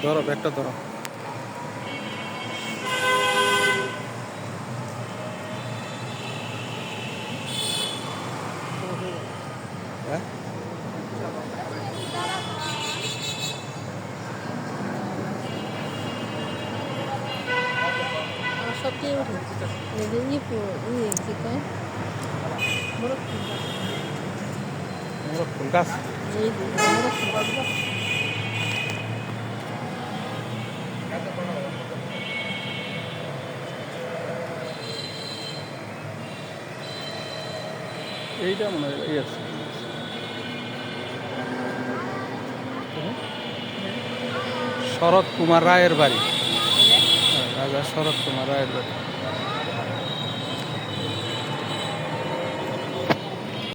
ধরো ব্যাগটা ধরো। হ্যাঁ সবচেয়ে উঠে কি কয় মোরগ ফুল গাছ। এইটা মনে হয় এই আছে শরৎ কুমার রায়ের বাড়ি, রাজা শরৎ কুমার রায়ের বাড়ি।